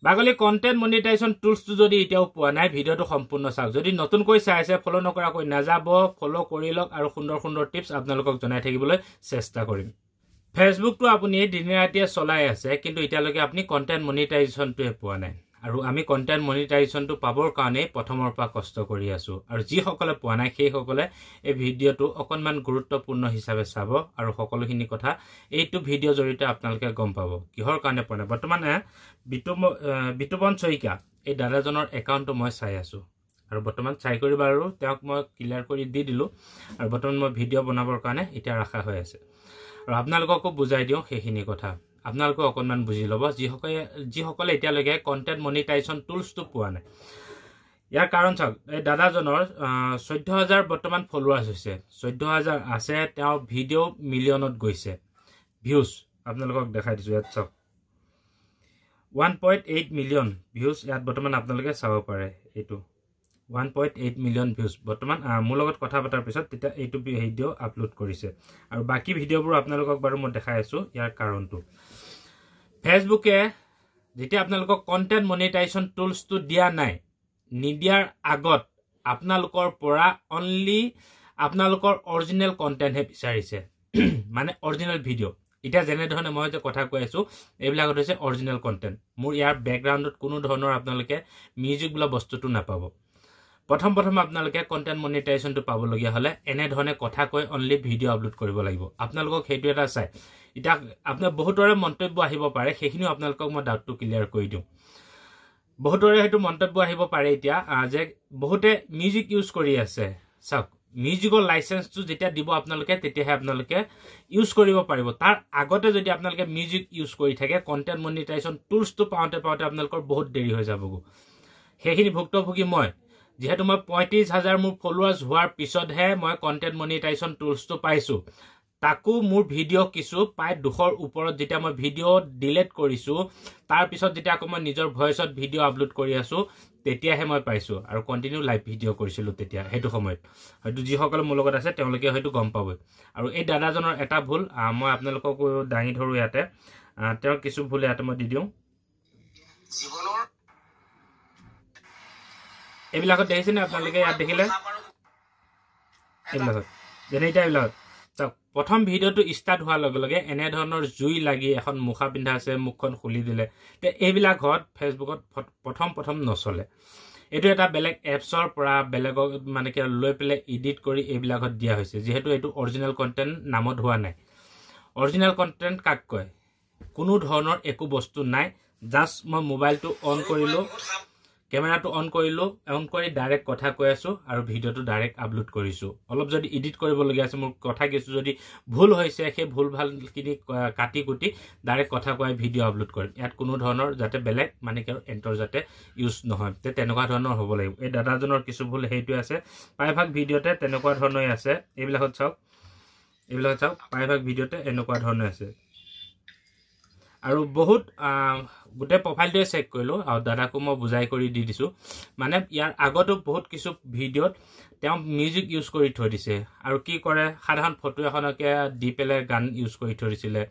Bagri content monetization টুলসটো যদি এতিয়াও পোৱা নাই ভিডিওটো সম্পূৰ্ণ চাওক যদি নতুনকৈ চাই আছে ফলো নকৰাকৈ নাযাব ফলো কৰি লওক আৰু সুন্দৰ সুন্দৰ টিপছ আপোনালোকক জনাই থাকিবলৈ চেষ্টা কৰিম ফেসবুকটো আপুনি দিনে ৰাতিয়ে চলাই আছে কিন্তু এতিয়ালৈকে আপুনি কন্টেন্ট মনিটাইজেশনটোৱে পোৱা নাই আৰু আমি কন্টেন্ট মনিটাইজেশনটো পাবৰ কাৰণে প্ৰথমৰ পৰা কষ্ট কৰি আছো আৰু যি সকলে পোৱা নাই সেই সকলে এই ভিডিওটো অকনমান গুৰুত্বপূৰ্ণ হিচাপে চাব আৰু সকলোখিনি কথা এইটো ভিডিও জৰিয়তে আপোনালোকে গম পাব কিহৰ কাৰণে পোৱা নাই বৰ্তমান বিতুপন চৈকা এই দাদাজনৰ একাউণ্টটো মই চাই আছো আৰু বৰ্তমান চাই কৰি বাৰু তেওঁক মই ক্লিয়াৰ কৰি দি দিলো আৰু বৰ্তমান মই ভিডিও বনাবৰ কাৰণে এতিয়া ৰাখা হৈ আছে আৰু আপোনালোককো বুজাই দিও সেইখিনি কথা আপোনালোকে অকনমান বুজি লব যি সকলে এতিয়ালৈকে কন্টেন্ট মনিটাইজেশন টুলসটো পোৱা নাই ইয়াৰ কাৰণ চাওক এই দাদাজনৰ 14000 বৰ্তমান ফলোৱাৰ্স হৈছে 14000 আছে তেওঁ ভিডিও মিলিয়নত গৈছে ভিউজ আপোনালোকক দেখাই দিছো ইয়াত চাওক 1.8 মিলিয়ন ভিউজ ইয়াত বৰ্তমান আপোনালোকে চাব পাৰে এইটো 1.8 মিলিয়ন ভিউজ বৰ্তমান মোৰ লগত কথা পতাৰ পিছত তেতিয়া এইটো ভিডিও আপলোড কৰিছে আৰু বাকি ভিডিওবোৰ আপোনালোকক বাৰু মই দেখাই আছো ইয়াৰ কাৰণটো ফেসবুকে যেতিয়া আপোনালোকক কন্টেন্ট মনিটাইজেশন টুলসটো দিয়া নাই নিদিয়াৰ আগত আপোনালোকৰ পৰা অনলি আপোনালোকৰ অৰিজিনাল কন্টেন্ট হে বিচাৰিছে মানে অৰিজিনাল ভিডিও এটা যেনে ধৰণে মই যে কথা কৈ আছো এইবিলাক হৈছে অৰিজিনাল কন্টেন্ট মোৰ ইয়াৰ ব্যাকগ্ৰাউণ্ডত কোনো ধৰণৰ আপোনালোকে মিউজিক বলা বস্তুটো নাপাব প্ৰথম আপোনালোকে কন্টেন্ট মনিটাইজেশনটো পাব লগিয়া হলে এনে ধৰণে কথা কৈ অনলি ভিডিও আপলোড কৰিব লাগিব আপোনালোকক হেতু এটা চাই এটা আপোনাৰ বহুতৰে মন্তব্য আহিব পাৰে সেইখিনিও আপোনালোকক মই ডাউটটো ক্লিয়াৰ কৰি দিও বহুতৰে হেতু মন্তব্য আহিব পাৰে এতিয়া যে বহুতে মিউজিক ইউজ কৰি আছে চাওক মিউজিকৰ লাইসেন্সটো যেতিয়া দিব আপোনালোকে তেতিয়াহে আপোনালোকে ইউজ কৰিব পাৰিব তাৰ আগতে যদি আপোনালোকে মিউজিক ইউজ কৰি থাকে কন্টেন্ট মনিটাইজেশন টুলসটো পাওঁতে আপোনালোকৰ বহুত দেৰি হৈ যাবগো সেইখিনি ভুক্তভোগী মই যেহেতু মই 35000 মোৰ ফলোৱাৰ্স হোৱাৰ পিছতহে মই কন্টেন্ট মনিটাইজেশন টুলসটো পাইছো তাকো মোৰ ভিডিও কিছু পাই 200ৰ ওপৰত যেতিয়া মই ভিডিও ডিলিট কৰিছো তাৰ পিছত যেতিয়া আকৌ মই নিজৰ ভয়েসত ভিডিও আপলোড কৰি আছো তেতিয়াহে মই পাইছো আৰু কন্টিনিউ লাইভ ভিডিও কৰিছিলো তেতিয়া হেতু সময়ত হয়তো যি সকল মোৰ লগত আছে তেওঁলোকে হয়তো গম পাব আৰু এই দাদাজনৰ এটা ভুল মই আপোনালোকক দাঙি ধৰো ইয়াতে তেওঁৰ কিছু ভুল ইয়াতে মই দি দিও জীৱনৰ এইবিলাকত দেখিছেনে আপোনালোকে ইয়াত দেখিলে এইবিলাকত যেনেটা এইবিলাক প্ৰথম ভিডিওটো ষ্টাৰ্ট হোৱাৰ লগে লগে এনে ধৰণৰ জুই লাগি এখন মুখা পিন্ধা আছে মুখখন খুলি দিলে তে এইবিলাক হত ফেসবুকত প্ৰথম নচলে এটো এটা বেলেগ এপছৰ পৰা বেলেগ মানে কি লৈ পেলে এডিট কৰি এইবিলাকত দিয়া হৈছে যেহেতু এটো অৰিজিনাল কন্টেন্ট নামত হোৱা নাই অৰিজিনাল কন্টেন্ট কাক কয় কোনো ধৰণৰ একো বস্তু নাই জাস্ট মই মোবাইলটো অন কৰিলো কেমেৰাটো অন কৰি ডাইৰেক্ট কথা কৈ আছো আৰু ভিডিওটো ডাইৰেক্ট আপলোড কৰিছো অলপ যদি এডিট কৰিব লগিয়া আছে মোৰ কথা কিছু যদি ভুল হৈছে সেই ভুল ভাল কিনি কাটি কুটি ডাইৰেক্ট কথা কৈ ভিডিও আপলোড কৰিম ইয়াত কোনো ধৰণৰ যাতে বেলেগ মানে কি এন্টাৰ যাতে ইউজ নহয় তে তেনেকুৱা ধৰণৰ হ'ব লাগিব এই দাদাজনৰ কিছু ভুল হেতু আছে প্ৰায়ভাগ ভিডিওতে তেনেকুৱা ধৰণৰ আছে এইবিলাকত চাওক প্ৰায়ভাগ ভিডিওতে এনেকুৱা ধৰণৰ আছে আৰু বহুত গুটে প্ৰফাইলটো চেক কৰিলো আৰু দাদাকো মই বুজাই কৰি দি দিছো মানে ইয়াৰ আগতো বহুত কিছু ভিডিওত তেওঁ মিউজিক ইউজ কৰি থৈ দিছে আৰু কি কৰে সাধাৰণ ফটো এখনকে দি পেলে গান ইউজ কৰি থৈ দিছিলে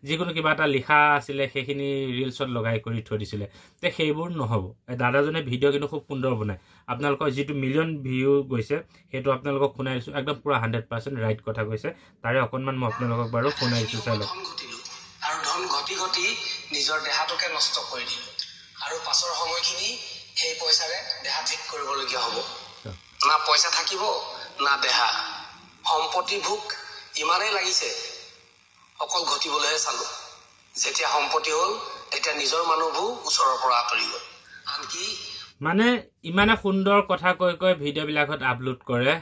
যিকোনো কিবা এটা লিখা আছিল সেইখিনি ৰিলছত লগাই কৰি থৈ দিছিলে তে সেইবোৰ নহব দাদাজনে ভিডিও কিন্তু খুব সুন্দৰ বনায় আপোনালোকৰ যেটো মিলিয়ন ভিউ গৈছে হেতু আপোনালোকক শুনাই দিছো একদম পুৰা 100% ৰাইট কথা কৈছে তাৰে অকনমান মই আপোনালোকক বাৰু শুনাই দিছো চাই লওক আৰু ধন ঘটি নিজৰ দেহাটোকে নষ্ট কৰি দিল আৰু পাছৰ সময়খিনি সেই পইচাৰে দেহা ঠিক কৰিব লগিয়া হ'ব না পইচা থাকিব না দেহা সম্পত্তি ভোগ ইমানেই লাগিছে অকল ঘটিবলৈহে চালো যেতিয়া সম্পত্তি হ'ল তেতিয়া নিজৰ মানুহবোৰ ওচৰৰ পৰা আঁতৰি গ'ল আনকি মানে ইমানে সুন্দৰ কথা কৈ ভিডিও বিলাকত আপলোড কৰে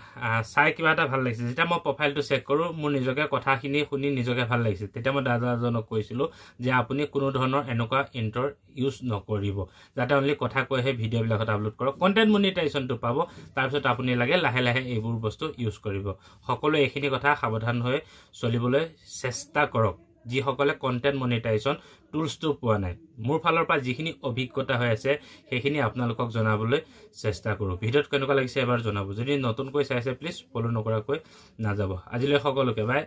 চাই কিবা এটা ভাল লাগিছে যেতিয়া মই প্ৰফাইলটো চেক কৰো মোৰ নিজকে কথাখিনি শুনি নিজকে ভাল লাগিছে তেতিয়া মই দাদাজনক কৈছিলো যে আপুনি কোনো ধৰণৰ এনেকুৱা ইন্টাৰ ইউজ নকৰিব যাতে অনলি কথা কৈহে ভিডিও বিলাকত আপলোড কৰক কন্টেন্ট মনিটাইজেশনটো পাব তাৰ পিছত আপুনি লাগে লাহে লাহে এইবোৰ বস্তু ইউজ কৰিব সকলো এইখিনি কথা সাৱধান হৈ চলিবলৈ চেষ্টা কৰক যি সকলে কন্টেন্ট মনিটাইজেশন টুলসটো পোৱা নাই মোৰ ফালৰ পৰা যিখিনি অভিজ্ঞতা হৈ আছে সেইখিনি আপোনালোকক জনাবলৈ চেষ্টা কৰো ভিডিওত কেনেকুৱা লাগিছে এবাৰ জনাব যদি নতুনকৈ চাইছে প্লিজ ফলো নকৰাকৈ নাযাব আজিলৈ সকলোকে বাই